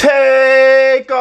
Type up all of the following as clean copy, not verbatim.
Takeoff!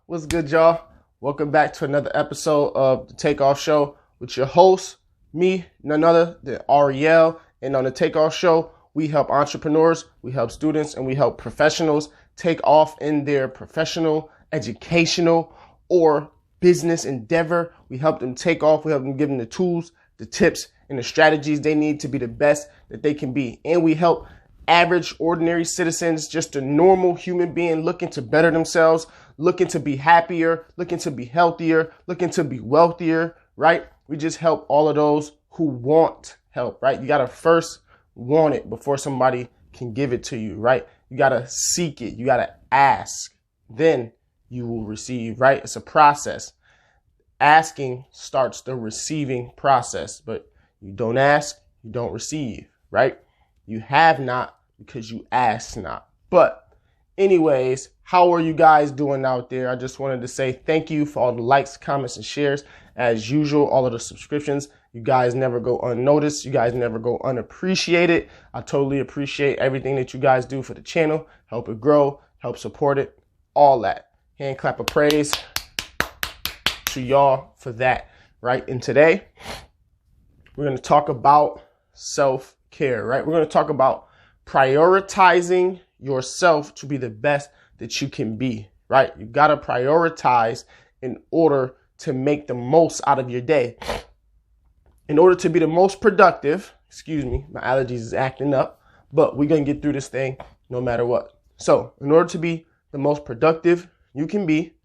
What's good, y'all? Welcome back to another episode of the Takeoff Show with your host, me, none other than Ariel. And on the Takeoff Show, we help entrepreneurs, we help students, and we help professionals take off in their professional, educational, or business endeavor. We help them take off. We help them give them the tools, the tips, and the strategies they need to be the best that they can be. And we help average, ordinary citizens, just a normal human being looking to better themselves, looking to be happier, looking to be healthier, looking to be wealthier, right? We just help all of those who want help, right? You got to first want it before somebody can give it to you, right? You got to seek it. You got to ask. Then you will receive, right? It's a process. Asking starts the receiving process, but you don't ask, you don't receive, right? You have not because you ask not. But anyways, how are you guys doing out there? I just wanted to say thank you for all the likes, comments, and shares. As usual, all of the subscriptions. You guys never go unnoticed. You guys never go unappreciated. I totally appreciate everything that you guys do for the channel. Help it grow, help support it, all that. Hand clap of praise to y'all for that, right? And today, we're going to talk about self-care, right? We're going to talk about prioritizing yourself to be the best that you can be, right? You got to prioritize in order to make the most out of your day. In order to be the most productive, excuse me, my allergies is acting up, but we're going to get through this thing no matter what. So in order to be the most productive you can be,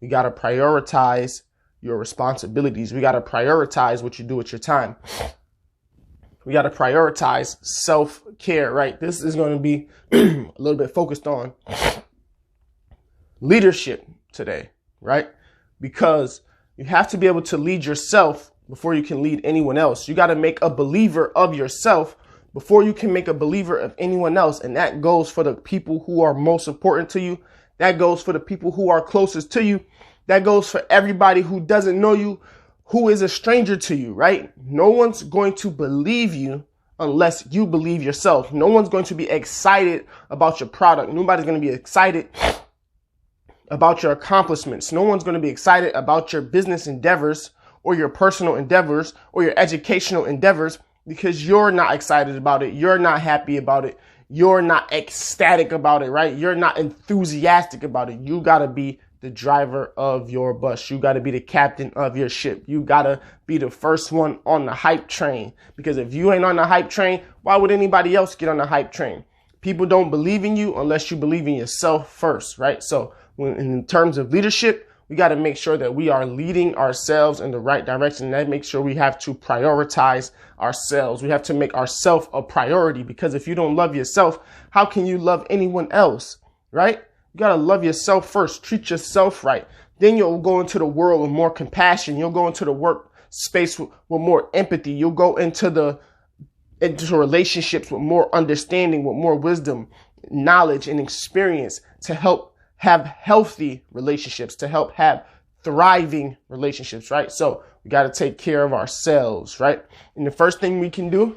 you got to prioritize your responsibilities. We got to prioritize what you do with your time. We got to prioritize self-care, right? This is going to be a little bit focused on leadership today, right? Because you have to be able to lead yourself before you can lead anyone else. You got to make a believer of yourself before you can make a believer of anyone else. And that goes for the people who are most important to you. That goes for the people who are closest to you. That goes for everybody who doesn't know you, who is a stranger to you, right? No one's going to believe you unless you believe yourself. No one's going to be excited about your product. Nobody's going to be excited about your accomplishments. No one's going to be excited about your business endeavors or your personal endeavors or your educational endeavors because you're not excited about it. You're not happy about it. You're not ecstatic about it, right? You're not enthusiastic about it. You got to be the driver of your bus. You got to be the captain of your ship. You got to be the first one on the hype train. Because if you ain't on the hype train, why would anybody else get on the hype train? People don't believe in you unless you believe in yourself first, right? So in terms of leadership, we got to make sure that we are leading ourselves in the right direction. That makes sure we have to prioritize ourselves. We have to make ourselves a priority, because if you don't love yourself, how can you love anyone else, right? You got to love yourself first. Treat yourself right. Then you'll go into the world with more compassion. You'll go into the work space with more empathy. You'll go into relationships with more understanding, with more wisdom, knowledge, and experience to help have healthy relationships, to help have thriving relationships, right? So we got to take care of ourselves, right? And the first thing we can do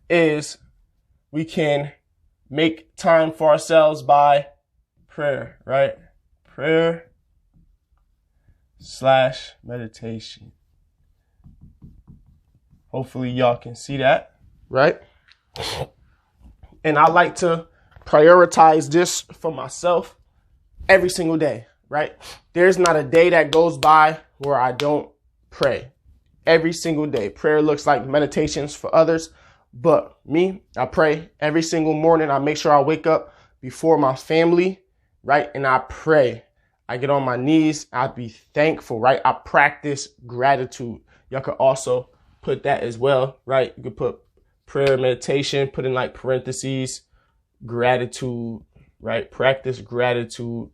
is we can make time for ourselves by prayer, right? Prayer / meditation. Hopefully y'all can see that, right? And I like to prioritize this for myself every single day, right? There's not a day that goes by where I don't pray. Every single day. Prayer looks like meditations for others. But me, I pray every single morning. I make sure I wake up before my family, right? And I pray. I get on my knees. I be thankful, right? I practice gratitude. Y'all could also put that as well, right? You could put prayer, meditation, put in like parentheses, gratitude, right? Practice gratitude.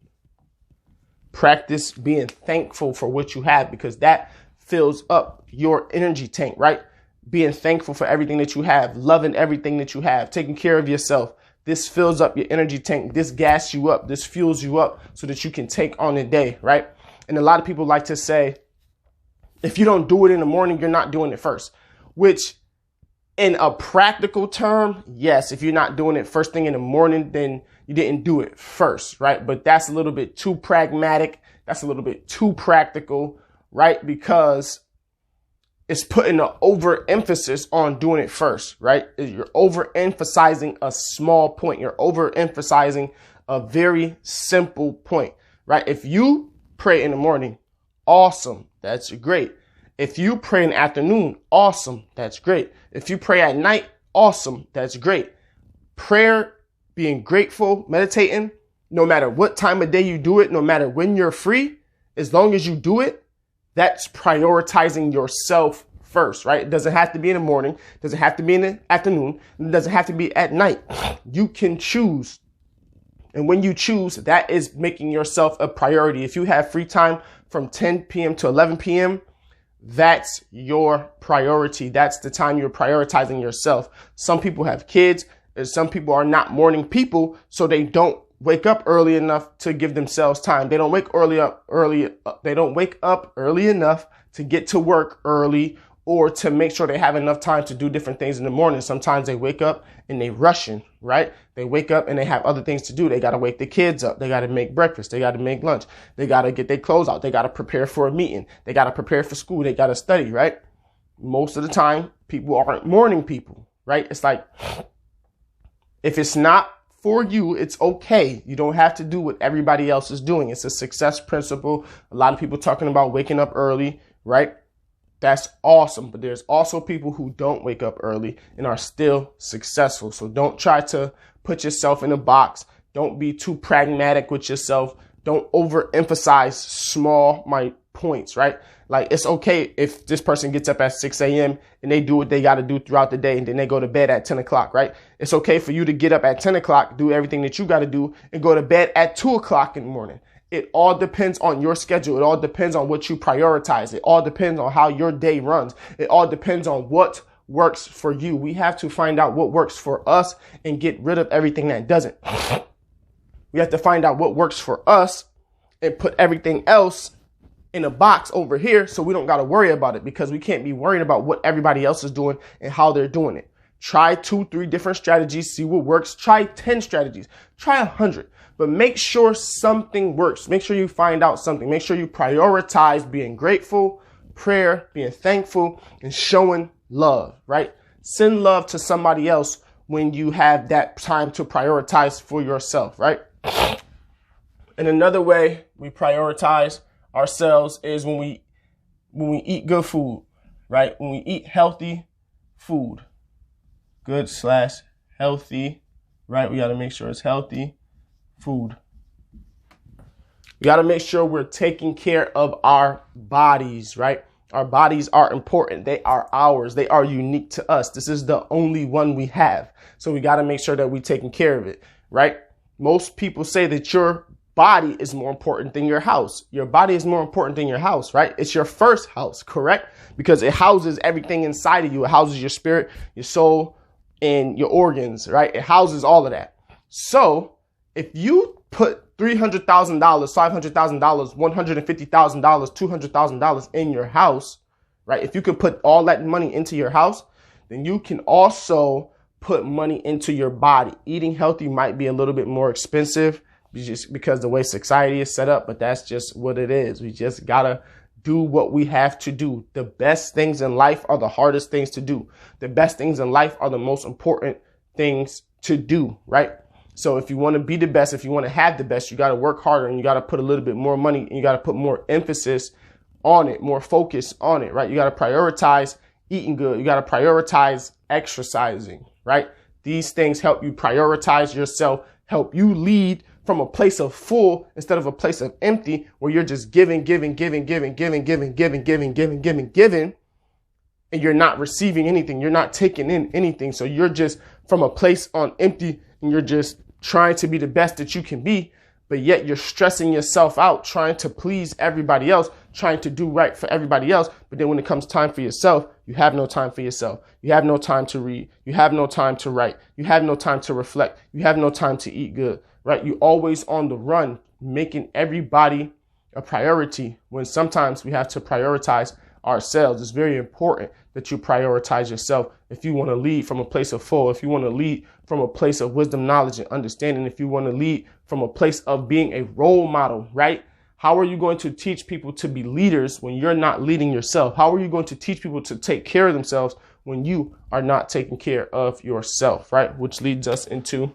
Practice being thankful for what you have, because that fills up your energy tank, right? Being thankful for everything that you have, loving everything that you have, taking care of yourself. This fills up your energy tank. This gas you up. This fuels you up so that you can take on the day, right? And a lot of people like to say, if you don't do it in the morning, you're not doing it first, which In a practical term, yes, if you're not doing it first thing in the morning, then you didn't do it first, right? But that's a little bit too pragmatic. That's a little bit too practical, right? Because it's putting an overemphasis on doing it first, right? You're overemphasizing a small point. You're overemphasizing a very simple point, right? If you pray in the morning, awesome. That's great. If you pray in the afternoon, awesome. That's great. If you pray at night, awesome. That's great. Prayer, being grateful, meditating, no matter what time of day you do it, no matter when you're free, as long as you do it, that's prioritizing yourself first, right? It doesn't have to be in the morning. It doesn't have to be in the afternoon. It doesn't have to be at night. You can choose. And when you choose, that is making yourself a priority. If you have free time from 10 p.m. to 11 p.m., that's your priority. That's the time you're prioritizing yourself. Some people have kids, and some people are not morning people, so they don't wake up early enough to give themselves time. They don't wake They don't wake up early enough to get to work early or to make sure they have enough time to do different things in the morning. Sometimes they wake up and they rushing, right? They wake up and they have other things to do. They got to wake the kids up. They got to make breakfast. They got to make lunch. They got to get their clothes out. They got to prepare for a meeting. They got to prepare for school. They got to study, right? Most of the time, people aren't morning people, right? It's like, if it's not for you, it's okay. You don't have to do what everybody else is doing. It's a success principle. A lot of people talking about waking up early, right? That's awesome. But there's also people who don't wake up early and are still successful. So don't try to put yourself in a box. Don't be too pragmatic with yourself. Don't overemphasize small points, right? Like, it's okay if this person gets up at 6 a.m. and they do what they got to do throughout the day and then they go to bed at 10 o'clock, right? It's okay for you to get up at 10 o'clock, do everything that you got to do, and go to bed at 2 o'clock in the morning. It all depends on your schedule. It all depends on what you prioritize. It all depends on how your day runs. It all depends on what works for you. We have to find out what works for us and get rid of everything that doesn't. We have to find out what works for us and put everything else in a box over here so we don't got to worry about it, because we can't be worrying about what everybody else is doing and how they're doing it. Try 2-3 different strategies, see what works. Try 10 strategies, try 100, but make sure something works. Make sure you find out something. Make sure you prioritize being grateful, prayer, being thankful, and showing love, right? Send love to somebody else when you have that time to prioritize for yourself, right? And another way we prioritize ourselves is when we eat good food, right? When we eat healthy food, good/healthy, right? We got to make sure it's healthy food. We got to make sure we're taking care of our bodies, right? Our bodies are important. They are ours. They are unique to us. This is the only one we have. So we got to make sure that we're taking care of it, right? Most people say that your body is more important than your house. Your body is more important than your house, right? It's your first house, correct? Because it houses everything inside of you. It houses your spirit, your soul, and your organs, right? It houses all of that. So if you put $300,000, $500,000, $150,000, $200,000 in your house, right? If you can put all that money into your house, then you can also put money into your body. Eating healthy might be a little bit more expensive, just because the way society is set up, but that's just what it is. We just gotta do what we have to do. The best things in life are the hardest things to do. The best things in life are the most important things to do, right? So if you want to be the best, if you want to have the best, you got to work harder, and you got to put a little bit more money, and you got to put more emphasis on it, more focus on it, right? You got to prioritize eating good. You got to prioritize exercising, right? These things help you prioritize yourself, help you lead from a place of full instead of a place of empty, where you're just giving, and you're not receiving anything. You're not taking in anything. So you're just from a place on empty, and you're just trying to be the best that you can be, but yet you're stressing yourself out, trying to please everybody else, trying to do right for everybody else. But then when it comes time for yourself, you have no time for yourself. You have no time to read. You have no time to write. You have no time to reflect. You have no time to eat good, right? You're always on the run, making everybody a priority, when sometimes we have to prioritize ourselves. It's very important that you prioritize yourself if you want to lead from a place of full, if you want to lead from a place of wisdom, knowledge, and understanding, if you want to lead from a place of being a role model, right? How are you going to teach people to be leaders when you're not leading yourself? How are you going to teach people to take care of themselves when you are not taking care of yourself, right? Which leads us into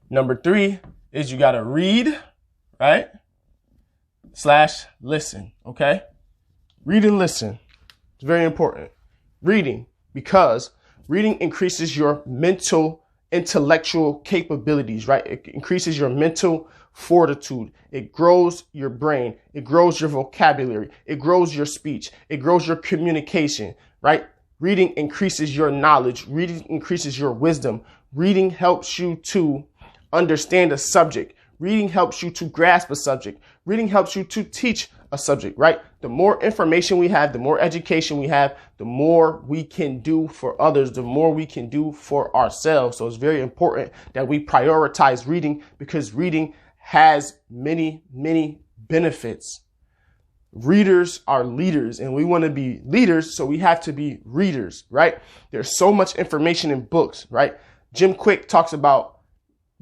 number 3 is you got to read, right? / listen, okay? Read and listen. It's very important. Reading, because reading increases your mental, intellectual capabilities, right? It increases your mental fortitude. It grows your brain. It grows your vocabulary. It grows your speech. It grows your communication, right? Reading increases your knowledge. Reading increases your wisdom. Reading helps you to understand a subject. Reading helps you to grasp a subject. Reading helps you to teach a subject, right? The more information we have, the more education we have, the more we can do for others, the more we can do for ourselves. So it's very important that we prioritize reading, because reading has many, many benefits. Readers are leaders, and we want to be leaders, so we have to be readers, right? There's so much information in books, right? Jim Quick talks about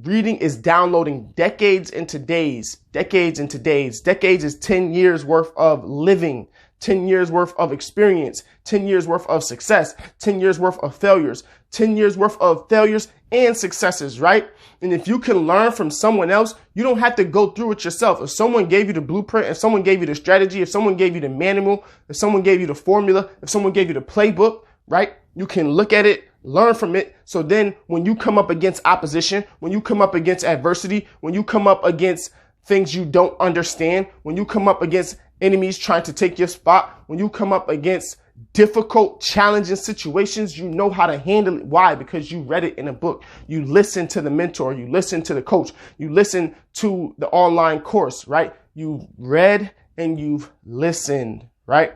reading is downloading decades into days, decades into days. Decades is 10 years worth of living, 10 years worth of experience, 10 years worth of success, 10 years worth of failures, 10 years worth of failures and successes, right? And if you can learn from someone else, you don't have to go through it yourself. If someone gave you the blueprint, if someone gave you the strategy, if someone gave you the manual, if someone gave you the formula, if someone gave you the playbook, right? You can look at it, learn from it. So then when you come up against opposition, when you come up against adversity, when you come up against things you don't understand, when you come up against enemies trying to take your spot, when you come up against difficult, challenging situations, you know how to handle it. Why? Because you read it in a book. You listen to the mentor. You listen to the coach. You listen to the online course, right? You've read and you've listened, right?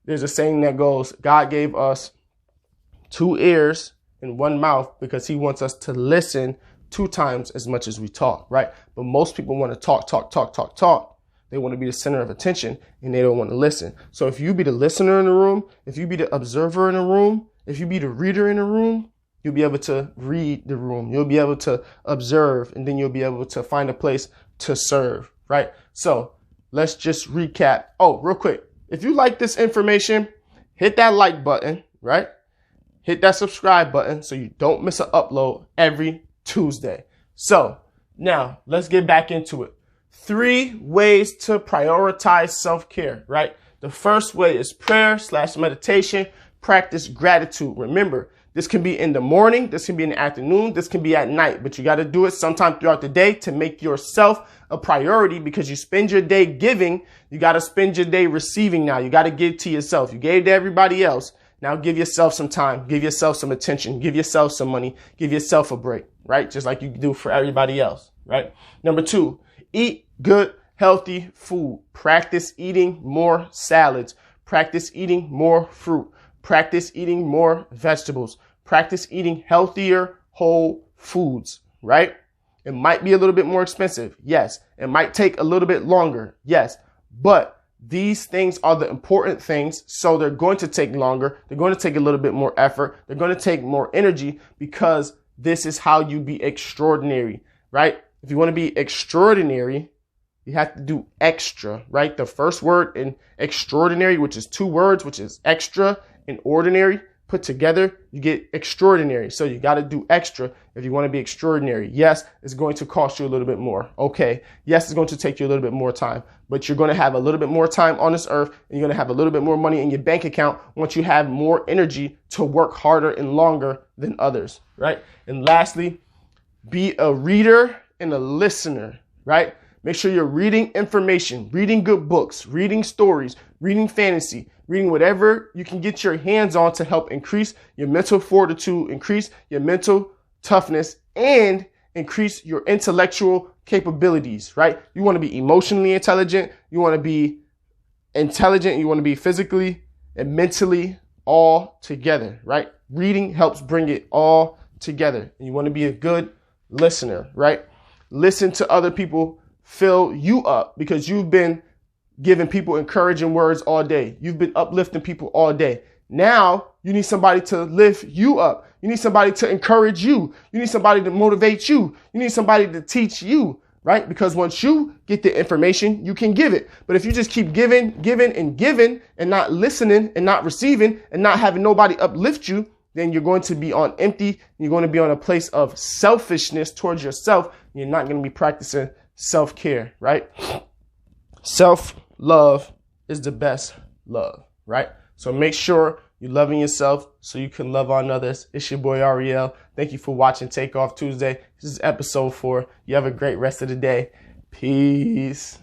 There's a saying that goes, God gave us 2 ears and 1 mouth because he wants us to listen 2 times as much as we talk, right? But most people want to talk. They want to be the center of attention and they don't want to listen. So if you be the listener in the room, if you be the observer in the room, if you be the reader in the room, you'll be able to read the room. You'll be able to observe, and then you'll be able to find a place to serve, right? So let's just recap. Oh, real quick. If you like this information, hit that like button, right? Hit that subscribe button so you don't miss an upload every Tuesday. So now let's get back into it. 3 ways to prioritize self-care, right? The first way is prayer / meditation. Practice gratitude. Remember, this can be in the morning, this can be in the afternoon, this can be at night, but you got to do it sometime throughout the day to make yourself a priority, because you spend your day giving, you got to spend your day receiving now. You got to give to yourself. You gave to everybody else. Now give yourself some time, give yourself some attention, give yourself some money, give yourself a break, right? Just like you do for everybody else, right? Number 2, eat good, healthy food. Practice eating more salads. Practice eating more fruit. Practice eating more vegetables. Practice eating healthier, whole foods, right? It might be a little bit more expensive. Yes. It might take a little bit longer. Yes. But these things are the important things. So they're going to take longer. They're going to take a little bit more effort. They're going to take more energy, because this is how you be extraordinary, right? If you want to be extraordinary, you have to do extra, right? The first word in extraordinary, which is 2 words, which is extra and ordinary, put together, you get extraordinary. So you got to do extra if you want to be extraordinary. Yes, it's going to cost you a little bit more. Okay. Yes, it's going to take you a little bit more time, but you're going to have a little bit more time on this earth, and you're going to have a little bit more money in your bank account once you have more energy to work harder and longer than others, right? And lastly, be a reader and a listener, right? Make sure you're reading information, reading good books, reading stories, reading fantasy, reading whatever you can get your hands on to help increase your mental fortitude, increase your mental toughness, and increase your intellectual capabilities, right? You want to be emotionally intelligent. You want to be intelligent. You want to be physically and mentally all together, right? Reading helps bring it all together. And you want to be a good listener, right? Listen to other people fill you up, because you've been giving people encouraging words all day. You've been uplifting people all day. Now You need somebody to lift you up. You need somebody to encourage you. You need somebody to motivate you. You need somebody to teach you, right? Because once you get the information, you can give it. But if you just keep giving and not listening and not receiving and not having nobody uplift you, then you're going to be on empty. You're going to be on a place of selfishness towards yourself. You're not going to be practicing self-care, right? Self-love is the best love, right? So make sure you're loving yourself so you can love on others. It's your boy Ariel. Thank you for watching Takeoff Tuesday. This is episode 4. You have a great rest of the day. Peace.